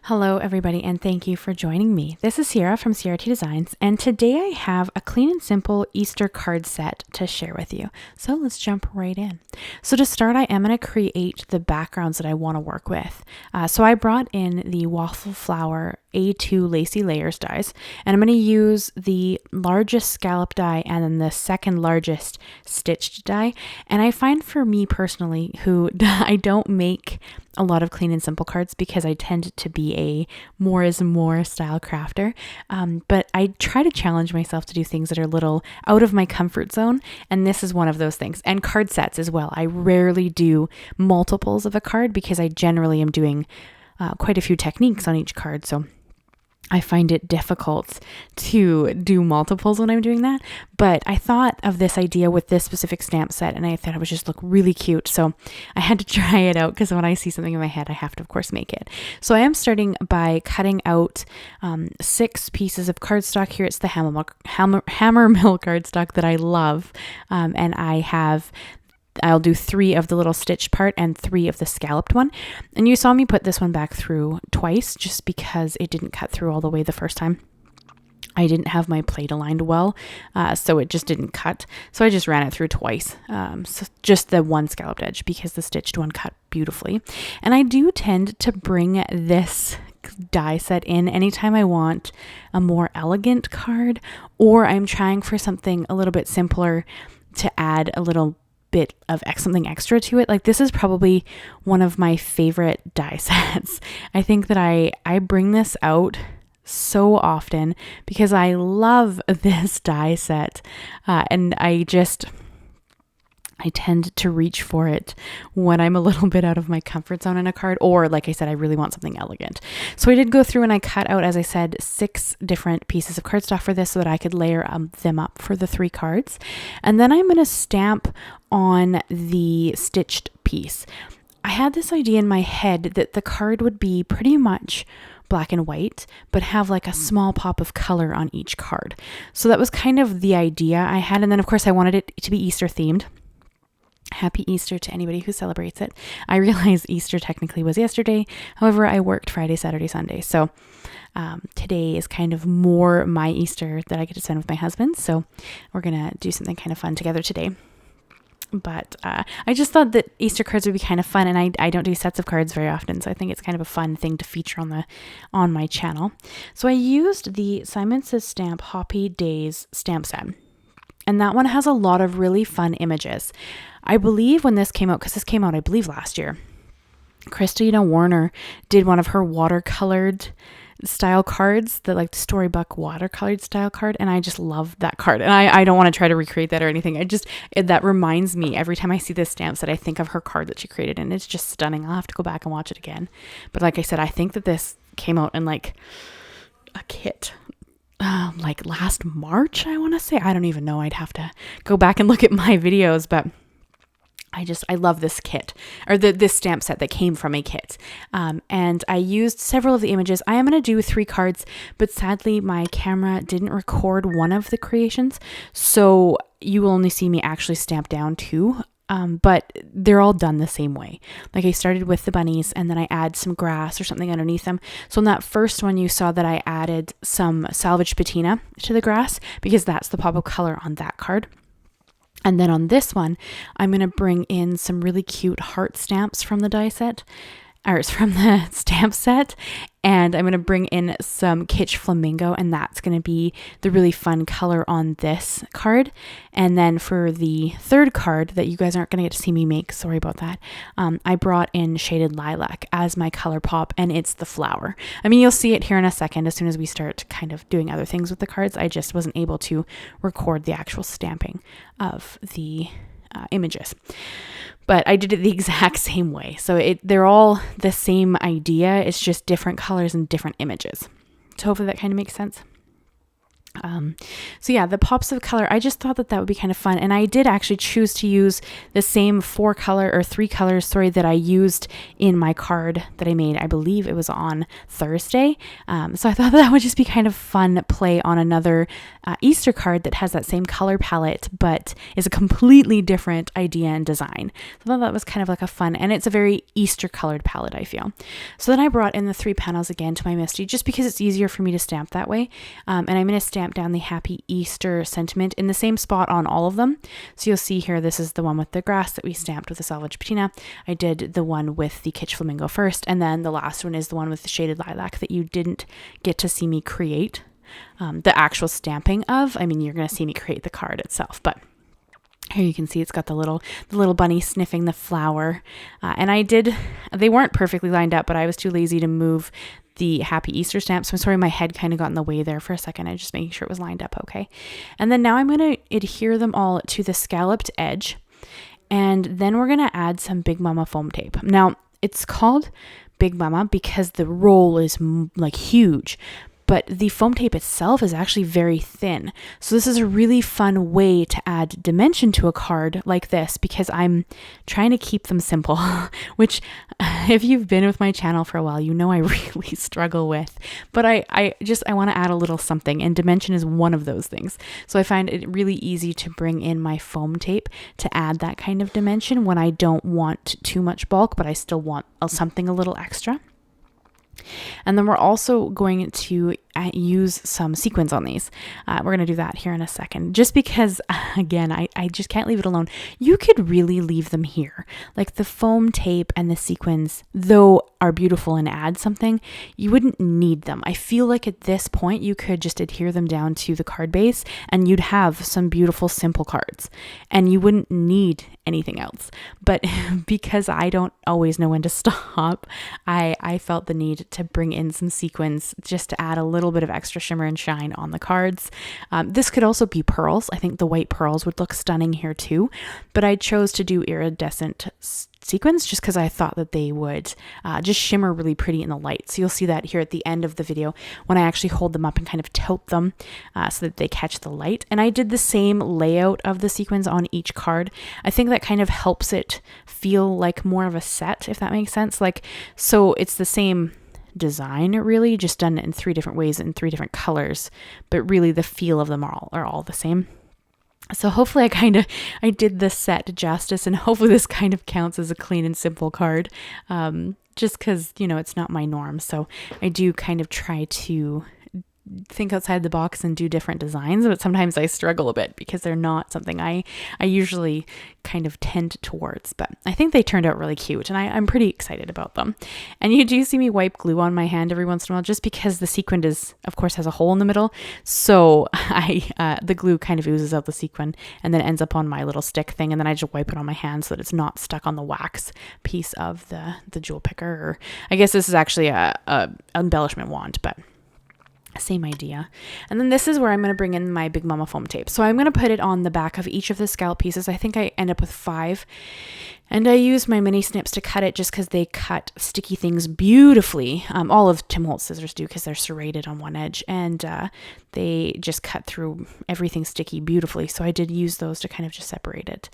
Hello everybody and thank you for joining me. This is Ciara from Ciara T Designs and today I have a clean and simple Easter card set to share with you. So let's jump right in. So to start, I am going to create the backgrounds that I want to work with. So I brought in the Waffle Flower A2 lacy layers dies, and I'm going to use the largest scallop die and then the second largest stitched die. And I find for me personally, who I don't make a lot of clean and simple cards because I tend to be a more is more style crafter. But I try to challenge myself to do things that are a little out of my comfort zone. And this is one of those things. And card sets as well. I rarely do multiples of a card because I generally am doing quite a few techniques on each card. So I find it difficult to do multiples when I'm doing that, but I thought of this idea with this specific stamp set and I thought it would just look really cute. So I had to try it out because when I see something in my head, I have to, of course, make it. So I am starting by cutting out 6 pieces of cardstock here. It's the HammerMill cardstock that I love. And I'll do 3 of the little stitched part and 3 of the scalloped one. And you saw me put this one back through twice just because it didn't cut through all the way the first time. I didn't have my plate aligned well, so it just didn't cut. So I just ran it through twice, so just the one scalloped edge because the stitched one cut beautifully. And I do tend to bring this die set in anytime I want a more elegant card or I'm trying for something a little bit simpler to add a little bit of something extra to it. Like this is probably one of my favorite die sets. I think that I bring this out so often because I love this die set and I tend to reach for it when I'm a little bit out of my comfort zone in a card, or like I said, I really want something elegant. So I did go through and I cut out, as I said, 6 different pieces of cardstock for this so that I could layer them up for the 3 cards. And then I'm going to stamp on the stitched piece. I had this idea in my head that the card would be pretty much black and white, but have like a small pop of color on each card. So that was kind of the idea I had. And then of course I wanted it to be Easter themed. Happy Easter to anybody who celebrates it. I realize Easter technically was yesterday. However, I worked Friday, Saturday, Sunday. So today is kind of more my Easter that I get to spend with my husband. So we're going to do something kind of fun together today. But I just thought that Easter cards would be kind of fun. And I don't do sets of cards very often. So I think it's kind of a fun thing to feature on my channel. So I used the Simon Says Stamp Hoppy Days stamp set. And that one has a lot of really fun images. I believe when this came out, because this came out, I believe, last year, Christina Warner did one of her watercolored style cards, the like storybook watercolored style card. And I just love that card. And I don't want to try to recreate that or anything. That reminds me every time I see this stamp set, I think of her card that she created. And it's just stunning. I'll have to go back and watch it again. But like I said, I think that this came out in like a kit. Like last March, I want to say. I don't even know. I'd have to go back and look at my videos, but I love this kit, or this stamp set that came from a kit. And I used several of the images. I am going to do 3 cards, but sadly my camera didn't record one of the creations. So you will only see me actually stamp down 2. But they're all done the same way. Like I started with the bunnies and then I add some grass or something underneath them. So in that first one, you saw that I added some Salvaged Patina to the grass because that's the pop of color on that card. And then on this one, I'm going to bring in some really cute heart stamps from the die set, or it's from the stamp set. And I'm going to bring in some Kitsch Flamingo, and that's going to be the really fun color on this card. And then for the 3rd card that you guys aren't going to get to see me make, sorry about that, I brought in shaded lilac as my color pop, and it's the flower. I mean, you'll see it here in a second as soon as we start kind of doing other things with the cards. I just wasn't able to record the actual stamping of the images. But I did it the exact same way. So they're all the same idea. It's just different colors and different images. So hopefully that kind of makes sense. So yeah, the pops of color, I just thought that that would be kind of fun. And I did actually choose to use the same 3 colors, that I used in my card that I made. I believe it was on Thursday. So I thought that would just be kind of fun play on another Easter card that has that same color palette, but is a completely different idea and design. So I thought that was kind of like a fun, and it's a very Easter colored palette, I feel. So then I brought in the 3 panels again to my Misti, just because it's easier for me to stamp that way. And I'm going to stamp down the Happy Easter sentiment in the same spot on all of them. So you'll see here, this is the one with the grass that we stamped with the Salvaged Patina. I did the one with the Kitsch Flamingo first, and then the last one is the one with the shaded lilac that you didn't get to see me create the actual stamping of. I mean, you're going to see me create the card itself, but here you can see it's got the little bunny sniffing the flower. And they weren't perfectly lined up, but I was too lazy to move the Happy Easter stamp. So I'm sorry, my head kind of got in the way there for a second. I just making sure it was lined up okay. And then now I'm going to adhere them all to the scalloped edge. And then we're going to add some Big Mama foam tape. Now, it's called Big Mama because the roll is like huge, but the foam tape itself is actually very thin. So this is a really fun way to add dimension to a card like this, because I'm trying to keep them simple, which if you've been with my channel for a while, you know I really struggle with. But I want to add a little something, and dimension is one of those things. So I find it really easy to bring in my foam tape to add that kind of dimension when I don't want too much bulk, but I still want something a little extra. And then we're also going to use some sequins on these. We're going to do that here in a second, just because, again, I just can't leave it alone. You could really leave them here. Like the foam tape and the sequins, though are beautiful and add something, you wouldn't need them. I feel like at this point, you could just adhere them down to the card base and you'd have some beautiful, simple cards, and you wouldn't need anything else. But because I don't always know when to stop, I felt the need to bring in some sequins just to add a little bit of extra shimmer and shine on the cards. This could also be pearls. I think the white pearls would look stunning here too, but I chose to do iridescent sequins just because I thought that they would just shimmer really pretty in the light. So you'll see that here at the end of the video when I actually hold them up and kind of tilt them so that they catch the light. And I did the same layout of the sequins on each card. I think that kind of helps it feel like more of a set, if that makes sense. Like, so it's the same design really, just done in 3 different ways in 3 different colors, but really the feel of them are all the same. So hopefully I did the set justice, and hopefully this kind of counts as a clean and simple card, just because, you know, it's not my norm. So I do kind of try to think outside the box and do different designs, but sometimes I struggle a bit because they're not something I usually kind of tend towards. But I think they turned out really cute, and I'm pretty excited about them. And you do see me wipe glue on my hand every once in a while, just because the sequin of course has a hole in the middle, so the glue kind of oozes out the sequin and then ends up on my little stick thing, and then I just wipe it on my hand so that it's not stuck on the wax piece of the jewel picker. Or I guess this is actually a embellishment wand, but same idea. And then this is where I'm going to bring in my Big Mama foam tape. So I'm going to put it on the back of each of the scallop pieces. I think I end up with 5. And I used my mini snips to cut it just because they cut sticky things beautifully. All of Tim Holtz scissors do because they're serrated on one edge, and they just cut through everything sticky beautifully. So I did use those to kind of just separate it.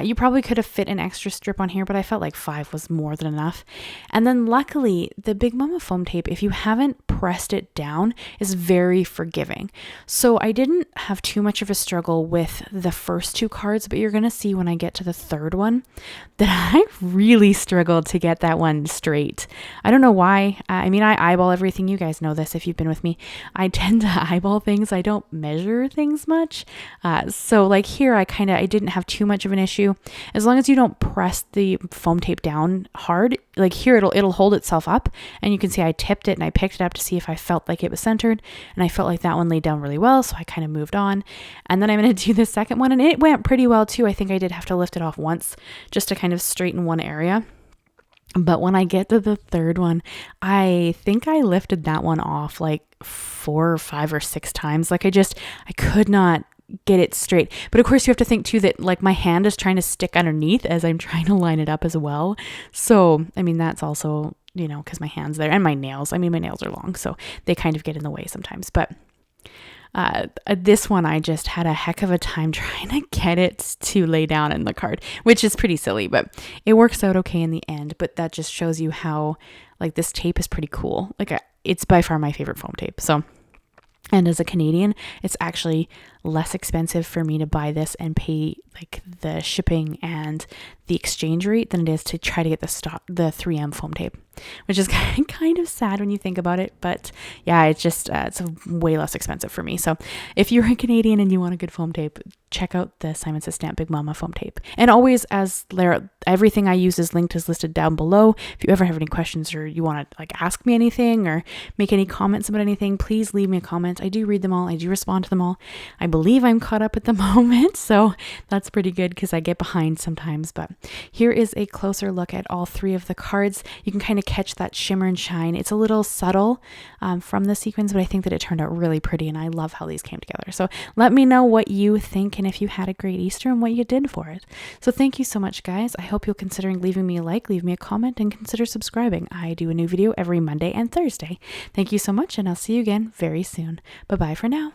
You probably could have fit an extra strip on here, but I felt like 5 was more than enough. And then luckily, the Big Mama foam tape, if you haven't pressed it down, is very forgiving. So I didn't have too much of a struggle with the first 2 cards, but you're going to see when I get to the 3rd one that I really struggled to get that one straight. I don't know why. I mean, I eyeball everything. You guys know this if you've been with me. I tend to eyeball things. I don't measure things much. So like here, I didn't have too much of an issue. As long as you don't press the foam tape down hard, like here, it'll hold itself up. And you can see I tipped it and I picked it up to see if I felt like it was centered. And I felt like that one laid down really well. So I kind of moved on. And then I'm going to do the second one, and it went pretty well too. I think I did have to lift it off once just to kind of straighten one area. But when I get to the 3rd one, I think I lifted that one off like 4 or 5 or 6 times. Like I could not get it straight. But of course you have to think too that like my hand is trying to stick underneath as I'm trying to line it up as well. So, I mean, that's also, you know, because my hand's there, and my nails. I mean, my nails are long, so they kind of get in the way sometimes. But This one, I just had a heck of a time trying to get it to lay down in the card, which is pretty silly, but it works out okay in the end. But that just shows you how like this tape is pretty cool. Like it's by far my favorite foam tape. So, and as a Canadian, it's actually less expensive for me to buy this and pay like the shipping and the exchange rate than it is to try to get the 3M foam tape, which is kind of sad when you think about it. But yeah, it's just it's way less expensive for me. So if you're a Canadian and you want a good foam tape, check out the Simon Says Stamp Big Mama foam tape. And always, as everything I use is linked, is listed down below. If you ever have any questions or you want to like ask me anything or make any comments about anything, please leave me a comment. I do read them all. I do respond to them all. I believe I'm caught up at the moment, so that's pretty good because I get behind sometimes. But here is a closer look at all 3 of the cards. You can kind of catch that shimmer and shine. It's a little subtle from the sequins, but I think that it turned out really pretty, and I love how these came together. So let me know what you think and if you had a great Easter and what you did for it. So thank you so much, guys. I hope you'll consider leaving me a like, leave me a comment, and consider subscribing. I do a new video every Monday and Thursday. Thank you so much, and I'll see you again very soon. Bye-bye for now.